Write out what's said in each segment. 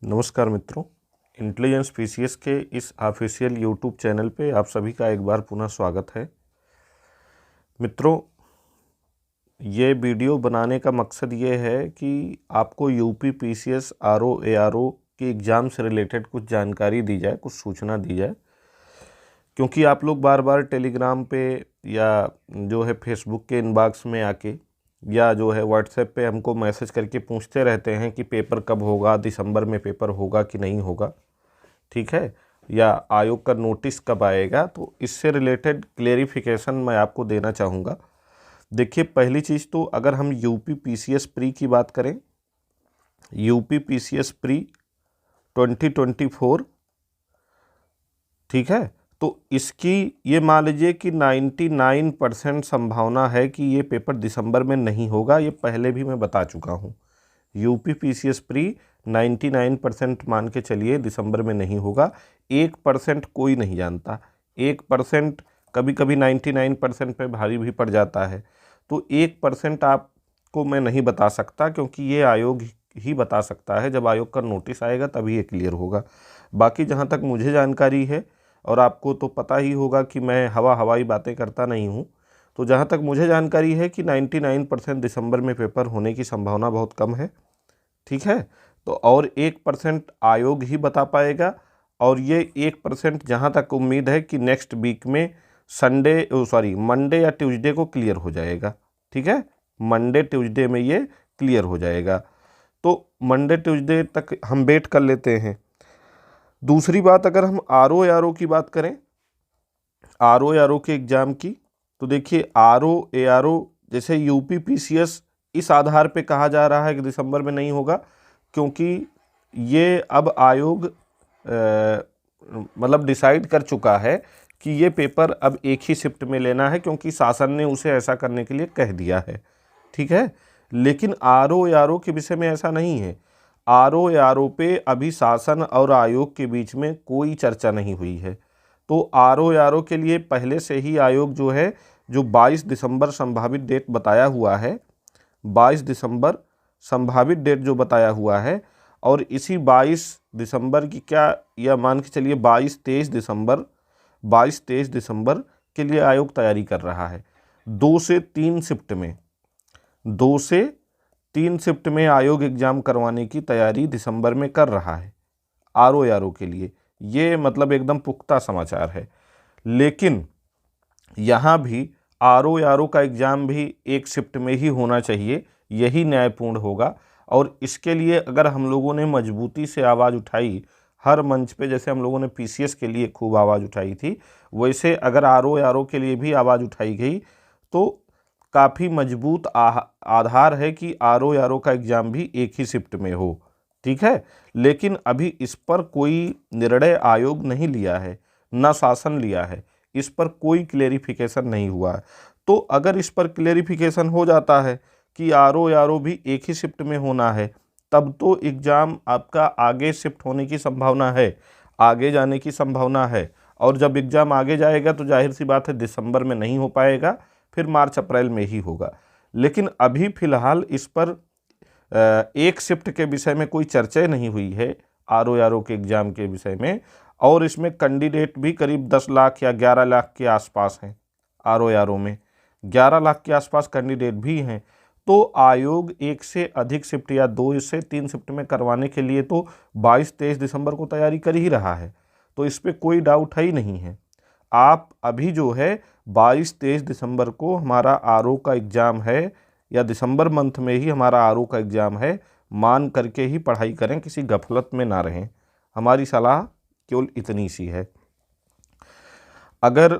नमस्कार मित्रों, intelligence PCS के इस ऑफिशियल यूट्यूब चैनल पे आप सभी का एक बार पुनः स्वागत है। मित्रों, ये वीडियो बनाने का मकसद ये है कि आपको यूपी पीसीएस आरओ एआरओ की एग्ज़ाम से रिलेटेड कुछ जानकारी दी जाए, कुछ सूचना दी जाए, क्योंकि आप लोग बार बार टेलीग्राम पे या जो है फेसबुक के इनबॉक्स में आके या जो है व्हाट्सएप पे हमको मैसेज करके पूछते रहते हैं कि पेपर कब होगा, दिसंबर में पेपर होगा कि नहीं होगा, ठीक है, या आयोग का नोटिस कब आएगा। तो इससे रिलेटेड क्लेरिफिकेशन मैं आपको देना चाहूँगा। देखिए, पहली चीज़ तो अगर हम यूपी पीसीएस प्री की बात करें, यूपी पीसीएस प्री 2024, ठीक है, तो इसकी ये मान लीजिए कि 99% संभावना है कि ये पेपर दिसंबर में नहीं होगा। ये पहले भी मैं बता चुका हूँ। यूपी पीसीएस प्री 99% मान के चलिए दिसंबर में नहीं होगा। 1% कोई नहीं जानता, 1% कभी कभी 99% पे भारी भी पड़ जाता है। तो 1% आपको मैं नहीं बता सकता, क्योंकि ये आयोग ही बता सकता है। जब आयोग का नोटिस आएगा तभी ये क्लियर होगा। बाकी जहाँ तक मुझे जानकारी है, और आपको तो पता ही होगा कि मैं हवाई बातें करता नहीं हूँ, तो जहाँ तक मुझे जानकारी है कि 99% दिसंबर में पेपर होने की संभावना बहुत कम है, ठीक है। तो और 1% आयोग ही बता पाएगा, और ये 1% जहाँ तक उम्मीद है कि नेक्स्ट वीक में मंडे या ट्यूसडे को क्लियर हो जाएगा, ठीक है। मंडे ट्यूसडे में ये क्लियर हो जाएगा। तो मंडे ट्यूसडे तक हम वेट कर लेते हैं। दूसरी बात, अगर हम आरओ की बात करें, आरओ के एग्ज़ाम की, तो देखिए आरओ एआरओ जैसे यूपी पीसीएस इस आधार पे कहा जा रहा है कि दिसंबर में नहीं होगा, क्योंकि ये अब आयोग मतलब डिसाइड कर चुका है कि ये पेपर अब एक ही शिफ्ट में लेना है, क्योंकि शासन ने उसे ऐसा करने के लिए कह दिया है, ठीक है। लेकिन आरओ के विषय में ऐसा नहीं है। आरओ पे अभी शासन और आयोग के बीच में कोई चर्चा नहीं हुई है। तो आरओ के लिए पहले से ही आयोग जो है, जो 22 दिसंबर संभावित डेट बताया हुआ है, 22 दिसंबर संभावित डेट जो बताया हुआ है, और इसी 22 दिसंबर की क्या, या मान के चलिए 22-23 दिसंबर के लिए आयोग तैयारी कर रहा है। 2 से 3 शिफ्ट में 2 से 3 शिफ्ट में आयोग एग्ज़ाम करवाने की तैयारी दिसंबर में कर रहा है आरओ के लिए। ये मतलब एकदम पुख्ता समाचार है। लेकिन यहाँ भी आरओ का एग्ज़ाम भी एक शिफ्ट में ही होना चाहिए, यही न्यायपूर्ण होगा। और इसके लिए अगर हम लोगों ने मजबूती से आवाज़ उठाई हर मंच पे, जैसे हम लोगों ने पीसीएस के लिए खूब आवाज़ उठाई थी, वैसे अगर आरओ के लिए भी आवाज़ उठाई गई तो काफ़ी मजबूत आधार है कि आरओ का एग्ज़ाम भी एक ही शिफ्ट में हो, ठीक है। लेकिन अभी इस पर कोई निर्णय आयोग नहीं लिया है, ना शासन लिया है, इस पर कोई क्लेरिफिकेशन नहीं हुआ है। तो अगर इस पर क्लेरिफिकेशन हो जाता है कि आरओ भी एक ही शिफ्ट में होना है, तब तो एग्ज़ाम आपका आगे शिफ्ट होने की संभावना है, आगे जाने की संभावना है। और जब एग्ज़ाम आगे जाएगा तो जाहिर सी बात है दिसंबर में नहीं हो पाएगा, फिर मार्च अप्रैल में ही होगा। लेकिन अभी फ़िलहाल इस पर एक शिफ्ट के विषय में कोई चर्चा नहीं हुई है आरओ के एग्ज़ाम के विषय में। और इसमें कैंडिडेट भी करीब 10 लाख या 11 लाख के आसपास हैं। आरओ में 11 लाख के आसपास कैंडिडेट भी हैं। तो आयोग एक से अधिक शिफ्ट या 2 से 3 शिफ्ट में करवाने के लिए तो 22-23 दिसंबर को तैयारी कर ही रहा है। तो इस पर कोई डाउट ही नहीं है। आप अभी जो है 22-23 दिसंबर को हमारा आरओ का एग्ज़ाम है, या दिसंबर मंथ में ही हमारा आरओ का एग्ज़ाम है, मान करके ही पढ़ाई करें, किसी गफलत में ना रहें। हमारी सलाह केवल इतनी सी है। अगर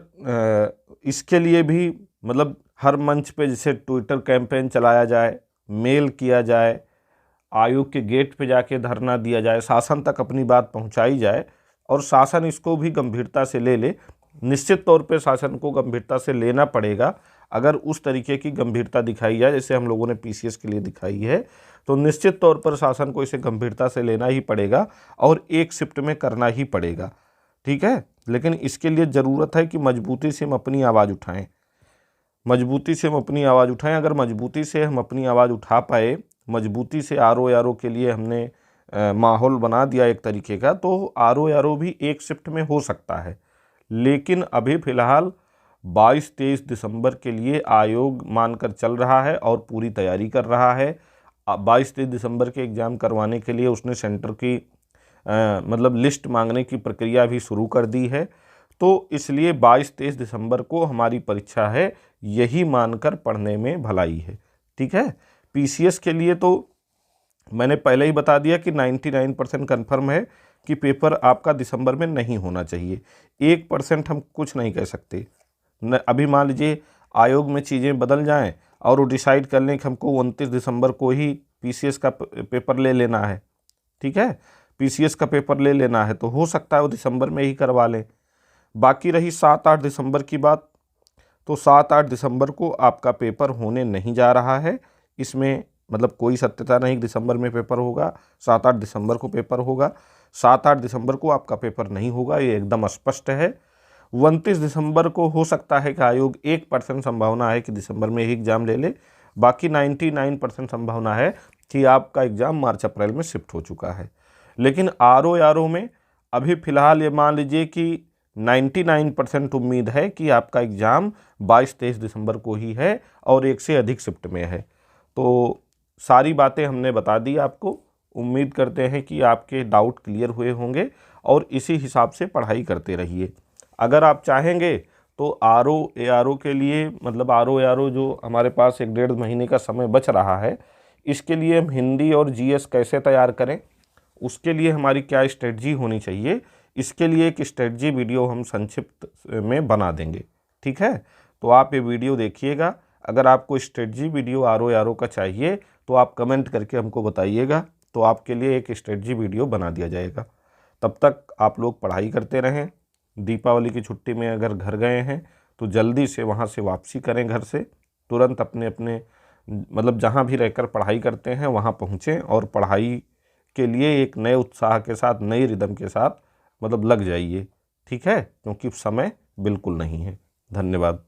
इसके लिए भी मतलब हर मंच पे जैसे ट्विटर कैंपेन चलाया जाए, मेल किया जाए, आयोग के गेट पे जाके धरना दिया जाए, शासन तक अपनी बात पहुंचाई जाए, और शासन इसको भी गंभीरता से ले, निश्चित तौर पे शासन को गंभीरता से लेना पड़ेगा। अगर उस तरीके की गंभीरता दिखाई जाए जैसे हम लोगों ने पीसीएस के लिए दिखाई है, तो निश्चित तौर पर शासन को इसे गंभीरता से लेना ही पड़ेगा और एक शिफ्ट में करना ही पड़ेगा, ठीक है। लेकिन इसके लिए ज़रूरत है कि मजबूती से हम अपनी आवाज़ उठाएं, मजबूती से हम अपनी आवाज़ उठाएं। अगर मजबूती से हम अपनी आवाज़ उठा पाए, मजबूती से आरओ के लिए हमने माहौल बना दिया एक तरीके का, तो RO भी एक शिफ्ट में हो सकता है। लेकिन अभी फ़िलहाल 22-23 दिसंबर के लिए आयोग मानकर चल रहा है और पूरी तैयारी कर रहा है। 22-23 दिसंबर के एग्ज़ाम करवाने के लिए उसने सेंटर की मतलब लिस्ट मांगने की प्रक्रिया भी शुरू कर दी है। तो इसलिए 22-23 दिसंबर को हमारी परीक्षा है, यही मानकर पढ़ने में भलाई है। ठीक है। PCS के लिए तो मैंने पहले ही बता दिया कि 99% कन्फर्म है कि पेपर आपका दिसंबर में नहीं होना चाहिए। 1% हम कुछ नहीं कह सकते न। अभी मान लीजिए आयोग में चीज़ें बदल जाएं और वो डिसाइड कर लें कि हमको 29 दिसंबर को ही PCS का पेपर ले लेना है। ठीक है, PCS का पेपर ले लेना है तो हो सकता है वो दिसंबर में ही करवा लें। बाकी रही 7-8 दिसंबर की बात, तो 7-8 दिसंबर को आपका पेपर होने नहीं जा रहा है। इसमें मतलब कोई सत्यता नहीं दिसंबर में पेपर होगा, 7-8 दिसंबर को पेपर होगा। 7-8 दिसंबर को आपका पेपर नहीं होगा, ये एकदम स्पष्ट है। 29 दिसंबर को हो सकता है कि आयोग 1% संभावना है कि दिसंबर में ही एग्ज़ाम ले ले। बाकी 99% संभावना है कि आपका एग्ज़ाम मार्च अप्रैल में शिफ्ट हो चुका है। लेकिन RO में अभी फ़िलहाल ये मान लीजिए कि 99% उम्मीद है कि आपका एग्ज़ाम 22-23 दिसंबर को ही है और एक से अधिक शिफ्ट में है। तो सारी बातें हमने बता दी आपको। उम्मीद करते हैं कि आपके डाउट क्लियर हुए होंगे और इसी हिसाब से पढ़ाई करते रहिए। अगर आप चाहेंगे तो RO के लिए मतलब RO जो हमारे पास 1-1.5 महीने का समय बच रहा है, इसके लिए हम हिंदी और GS कैसे तैयार करें, उसके लिए हमारी क्या स्ट्रेटजी होनी चाहिए, इसके लिए एक स्ट्रेटजी वीडियो हम संक्षिप्त में बना देंगे। ठीक है, तो आप ये वीडियो देखिएगा। अगर आपको स्ट्रेटजी वीडियो RO का चाहिए तो आप कमेंट करके हमको बताइएगा, तो आपके लिए एक स्ट्रेटजी वीडियो बना दिया जाएगा। तब तक आप लोग पढ़ाई करते रहें। दीपावली की छुट्टी में अगर घर गए हैं तो जल्दी से वहाँ से वापसी करें, घर से तुरंत अपने अपने मतलब जहाँ भी रहकर पढ़ाई करते हैं वहाँ पहुँचें और पढ़ाई के लिए एक नए उत्साह के साथ, नई रिदम के साथ मतलब लग जाइए। ठीक है, क्योंकि समय बिल्कुल नहीं है। धन्यवाद।